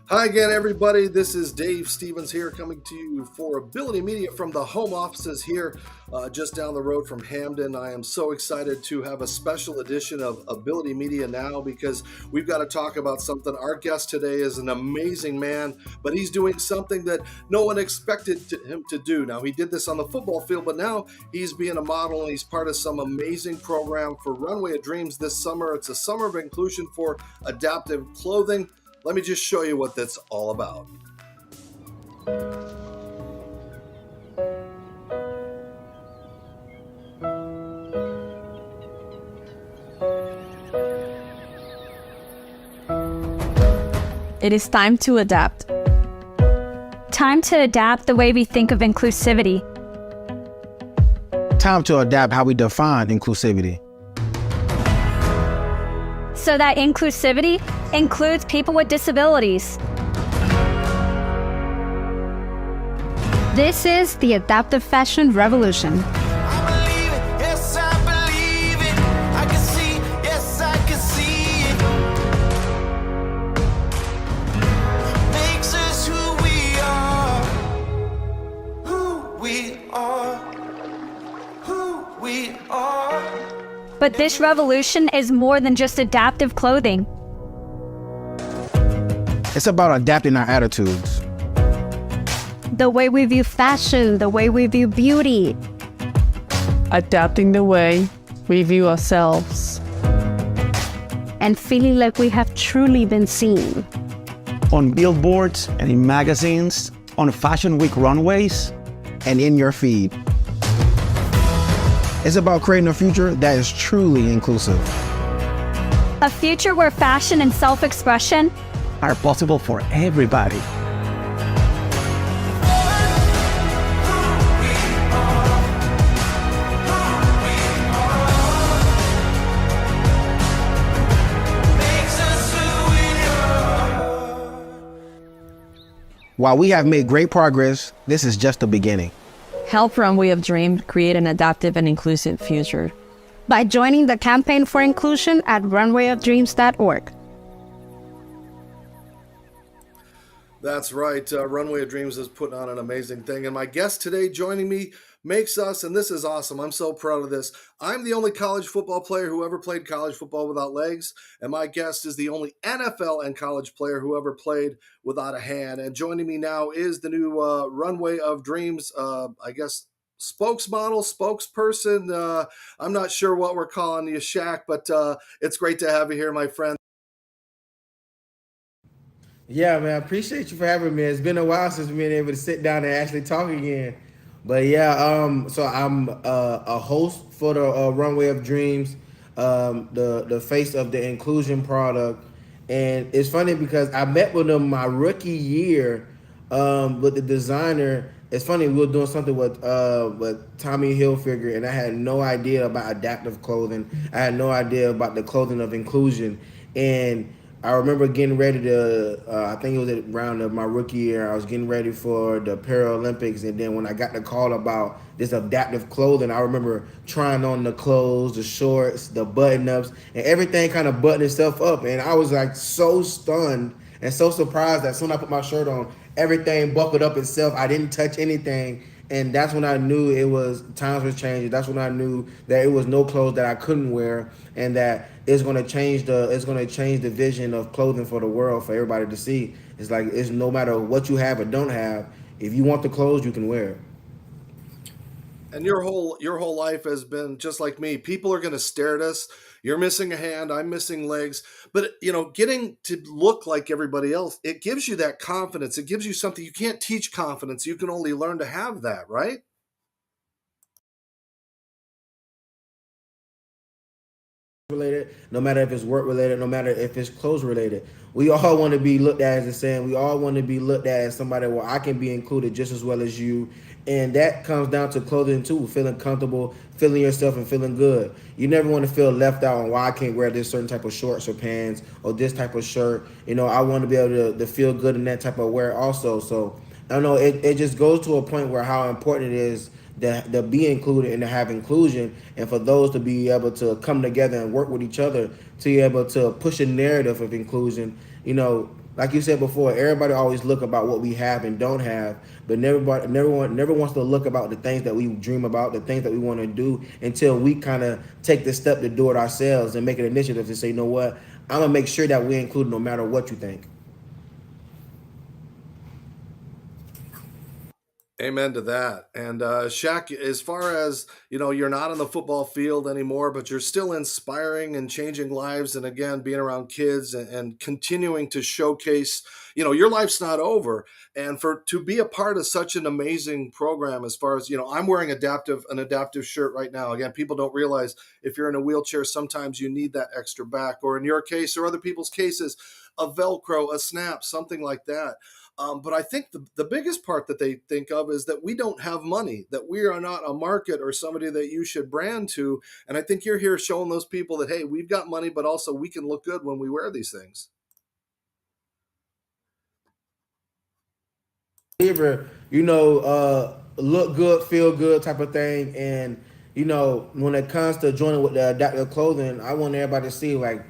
Hi again, everybody. This is Dave Stevens here, coming to you for Ability Media from the home offices here, just down the road from Hamden. I am so excited to have a special edition of Ability Media now because we've got to talk about something. Our guest today is an amazing man, but he's doing something that no one expected him to do. Now, he did this on the football field, but now he's being a model and he's part of some amazing program for Runway of Dreams this summer. It's a summer of inclusion for adaptive clothing. Let me just show you what that's all about. It is time to adapt. Time to adapt the way we think of inclusivity. Time to adapt how we define inclusivity. So that inclusivity includes people with disabilities. This is the adaptive fashion revolution. But this revolution is more than just adaptive clothing. It's about adapting our attitudes. The way we view fashion, the way we view beauty. Adapting the way we view ourselves. And feeling like we have truly been seen. On billboards and in magazines, on Fashion Week runways, and in your feed. It's about creating a future that is truly inclusive. A future where fashion and self-expression Are possible for everybody. While we have made great progress, this is just the beginning. Help Runway of Dreams create an adaptive and inclusive future. by joining the campaign for inclusion at runwayofdreams.org. That's right. Runway of Dreams is putting on an amazing thing. And my guest today joining me makes us, and this is awesome. I'm so proud of this. I'm the only college football player who ever played college football without legs. And my guest is the only NFL and college player who ever played without a hand. And joining me now is the new Runway of Dreams, I guess, spokesmodel, spokesperson. I'm not sure what we're calling you, Shaq, but it's great to have you here, my friend. Yeah, man, I appreciate you for having me. It's been a while since we've been able to sit down and actually talk again. But yeah, so I'm a host for the Runway of Dreams, the face of the inclusion product. And it's funny because I met with them my rookie year with the designer. It's funny, we were doing something with Tommy Hilfiger, and I had no idea about adaptive clothing. I had no idea about the clothing of inclusion. And I remember getting ready to, I think it was around my rookie year, I was getting ready for the Paralympics. And then when I got the call about this adaptive clothing, I remember trying on the clothes, the shorts, the button-ups, and everything kind of buttoned itself up. And I was like so stunned and so surprised that as soon as I put my shirt on, everything buckled up itself. I didn't touch anything. And that's when I knew it was times was changing. That's when I knew that it was no clothes that I couldn't wear, and that it's gonna change the vision of clothing for the world, for everybody to see. It's like, it's no matter what you have or don't have, if you want the clothes, you can wear it. And your whole life has been just like me. People are going to stare at us. You're missing a hand, I'm missing legs. But getting to look like everybody else, it gives you that confidence. It gives you something. You can't teach confidence. You can only learn to have that, right? Related, no matter if it's work related, no matter if it's clothes related. We all want to be looked at as a saying. We all want to be looked at as somebody where I can be included just as well as you. And that comes down to clothing too, feeling comfortable, feeling yourself and feeling good. You never want to feel left out on why I can't wear this certain type of shorts or pants or this type of shirt. I want to be able to feel good in that type of wear also. So I don't know, it just goes to a point where how important it is to be included and to have inclusion, and for those to be able to come together and work with each other to be able to push a narrative of inclusion. Like you said before, everybody always look about what we have and don't have, but never wants to look about the things that we dream about, the things that we want to do until we kind of take the step to do it ourselves and make an initiative to say, you know what, I'm gonna make sure that we include no matter what you think. Amen to that. And Shaq, as far as you're not on the football field anymore, but you're still inspiring and changing lives, and again, being around kids and continuing to showcase. Your life's not over, and for to be a part of such an amazing program. As far as I'm wearing an adaptive shirt right now. Again, people don't realize if you're in a wheelchair, sometimes you need that extra back, or in your case, or other people's cases, a Velcro, a snap, something like that. But I think the biggest part that they think of is that we don't have money, that we are not a market or somebody that you should brand to. And I think you're here showing those people that, hey, we've got money, but also we can look good when we wear these things. Look good, feel good type of thing. And, when it comes to joining with the adaptive clothing, I want everybody to see like,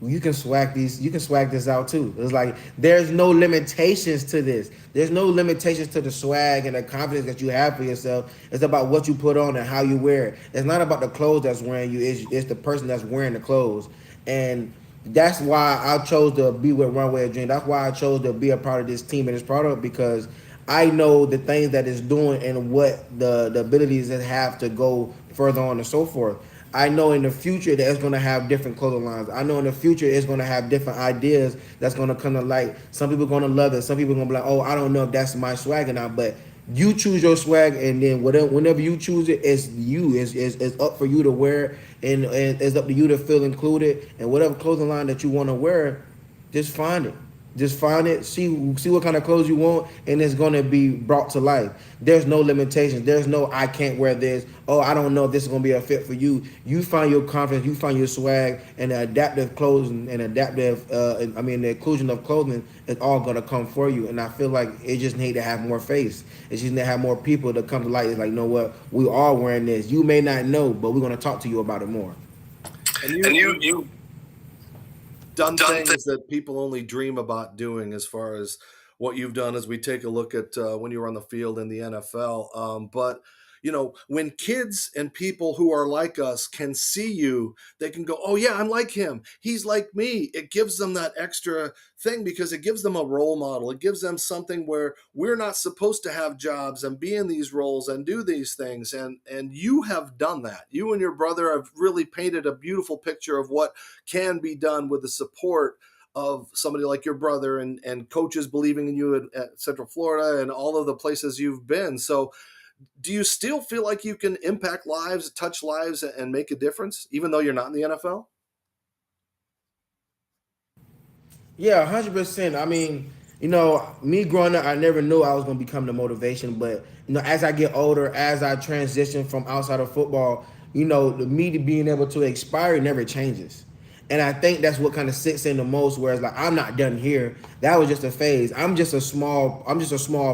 you can swag this out too. It's like there's no limitations to this. There's no limitations to the swag and the confidence that you have for yourself. It's about what you put on and how you wear it. It's not about the clothes that's wearing you. It's the person that's wearing the clothes. And that's why I chose to be with Runway of Dreams. That's why I chose to be a part of this team and this product, because I know the things that it's doing and what the abilities it have to go further on and so forth. I know in the future that it's going to have different clothing lines. I know in the future it's going to have different ideas that's going to come to light. Some people are going to love it. Some people are going to be like, oh, I don't know if that's my swag or not. But you choose your swag, and then whenever you choose it, it's you. It's up for you to wear, and it's up to you to feel included. And whatever clothing line that you want to wear, just find it. Just find it, see what kind of clothes you want, and it's going to be brought to life. There's no limitations. There's no, I can't wear this. Oh, I don't know if this is going to be a fit for you. You find your confidence, you find your swag, and the adaptive clothing and the inclusion of clothing is all going to come for you. And I feel like it just need to have more face. It just need to have more people to come to light. It's like, you know what? We are wearing this. You may not know, but we're going to talk to you about it more. And you done things that people only dream about doing, as far as what you've done as we take a look at when you were on the field in the NFL. But when kids and people who are like us can see you, they can go, oh yeah, I'm like him, he's like me. It gives them that extra thing, because it gives them a role model. It gives them something where we're not supposed to have jobs and be in these roles and do these things. And you have done that. You and your brother have really painted a beautiful picture of what can be done with the support of somebody like your brother, and coaches believing in you at Central Florida and all of the places you've been. So do you still feel like you can impact lives, touch lives, and make a difference, even though you're not in the NFL? Yeah, 100%. I mean, me growing up, I never knew I was going to become the motivation. But, as I get older, as I transition from outside of football, the me to being able to expire never changes. And I think that's what kind of sits in the most, whereas like, I'm not done here. That was just a phase. I'm just a small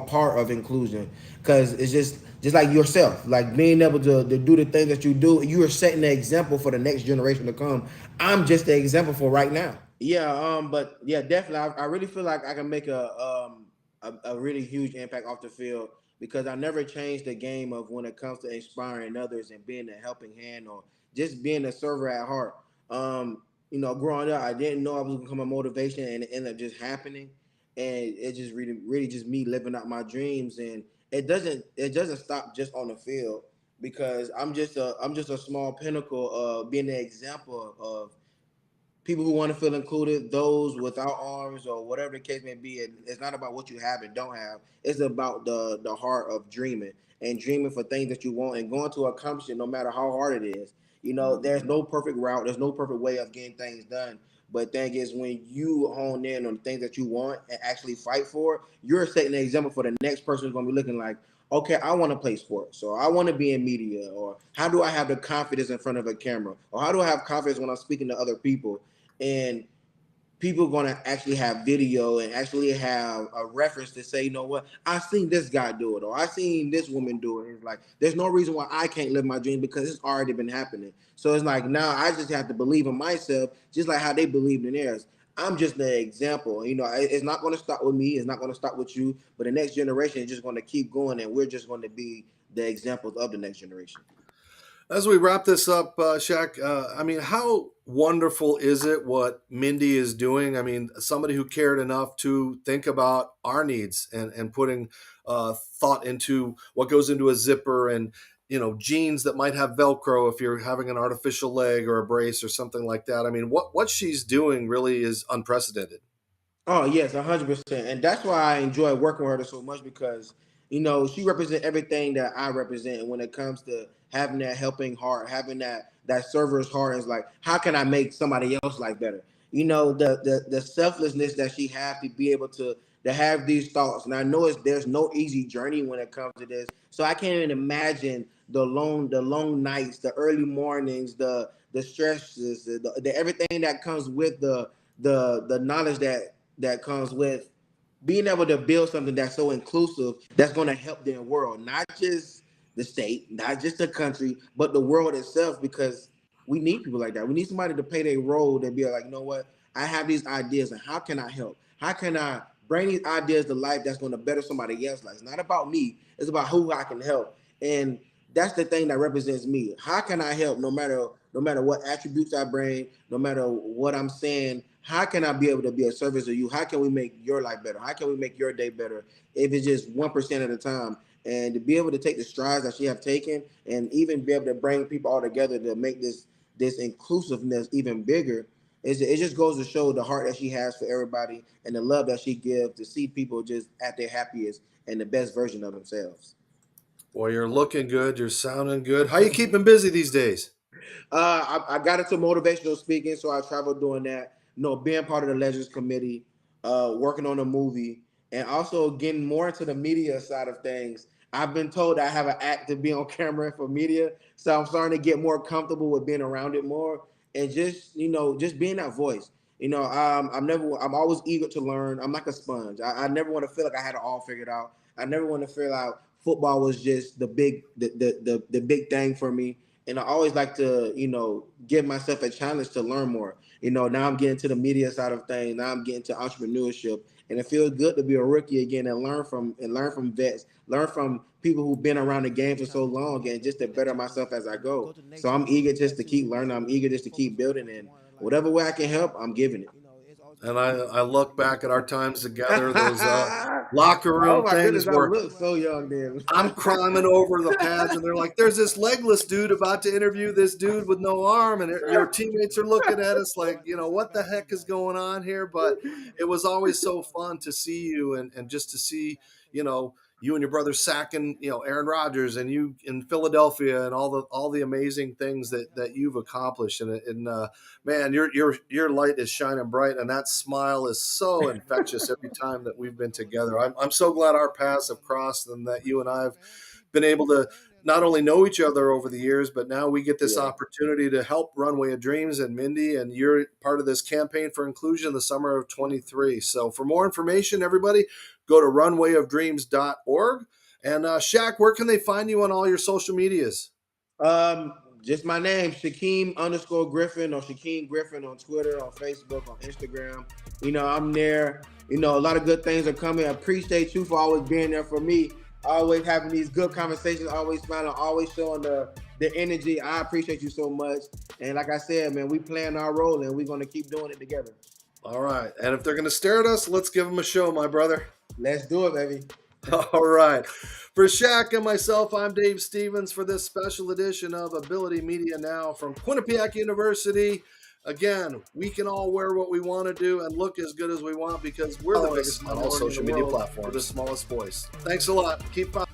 part of inclusion, because it's just like yourself, like being able to do the things that you do. You are setting the example for the next generation to come. I'm just the example for right now. Yeah, but yeah, definitely. I really feel like I can make a really huge impact off the field, because I never changed the game of when it comes to inspiring others and being a helping hand, or just being a server at heart. Growing up, I didn't know I was gonna become a motivation, and it ended up just happening. And it just really just me living out my dreams, and it doesn't stop just on the field, because I'm just a small pinnacle of being an example of people who want to feel included, those without arms or whatever the case may be. It's not about what you have and don't have. It's about the heart of dreaming, and dreaming for things that you want and going to accomplish it no matter how hard it is. There's no perfect route. There's no perfect way of getting things done. But thing is, when you hone in on the things that you want and actually fight for, you're setting an example for the next person who's going to be looking like, okay, I want to play sports, or I want to be in media, or how do I have the confidence in front of a camera, or how do I have confidence when I'm speaking to other people? And people are going to actually have video and actually have a reference to say, you know what, I seen this guy do it, or I seen this woman do it. It's like, there's no reason why I can't live my dream, because it's already been happening. So it's like, now I just have to believe in myself, just like how they believed in theirs. I'm just the example. It's not going to start with me. It's not going to start with you. But the next generation is just going to keep going, and we're just going to be the examples of the next generation. As we wrap this up, Shaq, I mean, how wonderful is it what Mindy is doing? I mean, somebody who cared enough to think about our needs and putting thought into what goes into a zipper and, jeans that might have Velcro if you're having an artificial leg or a brace or something like that. I mean, what she's doing really is unprecedented. Oh yes, 100%, and that's why I enjoy working with her so much because she represents everything that I represent. And when it comes to having that helping heart, having that server's heart, is like, how can I make somebody else life better? The selflessness that she has to be able to have these thoughts. And I know there's no easy journey when it comes to this, so I can't even imagine the long nights, the early mornings, the stresses, the everything that comes with the knowledge that comes with being able to build something that's so inclusive, that's going to help the world, not just the state, not just the country, but the world itself, because we need people like that. We need somebody to play their role, to be like, you know what, I have these ideas, and how can I help? How can I bring these ideas to life that's going to better somebody else's life? It's not about me, it's about who I can help. And that's the thing that represents me. How can I help? No matter what attributes I bring, no matter what I'm saying, how can I be able to be a service to you? How can we make your life better? How can we make your day better? If it's just 1% at a time, and to be able to take the strides that she have taken, and even be able to bring people all together to make this inclusiveness even bigger, it just goes to show the heart that she has for everybody and the love that she gives to see people just at their happiest and the best version of themselves. Boy, you're looking good. You're sounding good. How you keeping busy these days? I got into motivational speaking, so I traveled doing that. Being part of the Legends Committee, working on a movie, and also getting more into the media side of things. I've been told I have an act to be on camera for media, so I'm starting to get more comfortable with being around it more, and just being that voice. I'm always eager to learn. I'm like a sponge. I never want to feel like I had it all figured out. I never want to feel like football was just the big thing for me. And I always like to, give myself a challenge to learn more. Now I'm getting to the media side of things. Now I'm getting to entrepreneurship, and it feels good to be a rookie again and learn from vets, learn from people who've been around the game for so long, and just to better myself as I go. So I'm eager just to keep learning. I'm eager just to keep building, and whatever way I can help, I'm giving it. And I look back at our times together, those locker Oh room my things goodness, I where look so young then. I'm climbing over the pads and they're like, there's this legless dude about to interview this dude with no arm. And your teammates are looking at us like, what the heck is going on here? But it was always so fun to see you and just to see, you and your brother sacking, Aaron Rodgers and you in Philadelphia and all the amazing things that you've accomplished. And man, your light is shining bright, and that smile is so infectious every time that we've been together. I'm so glad our paths have crossed and that you and I have been able to not only know each other over the years, but now we get this Yeah. opportunity to help Runway of Dreams and Mindy, and you're part of this campaign for inclusion the summer of 23. So for more information, everybody, go to runwayofdreams.org. And Shaq, where can they find you on all your social medias? Just my name, Shaquem_Griffin, or Shaquem Griffin on Twitter, on Facebook, on Instagram. I'm there. A lot of good things are coming. I appreciate you for always being there for me, always having these good conversations, always smiling, always showing the energy. I appreciate you so much. And like I said, man, we playing our role, and we're going to keep doing it together. All right. And if they're going to stare at us, let's give them a show, my brother. Let's do it, baby. All right. For Shaq and myself, I'm Dave Stevens for this special edition of Ability Media Now from Quinnipiac University. Again, we can all wear what we want to do and look as good as we want because we're the biggest on all social media platforms, the smallest voice. Thanks a lot. Keep following.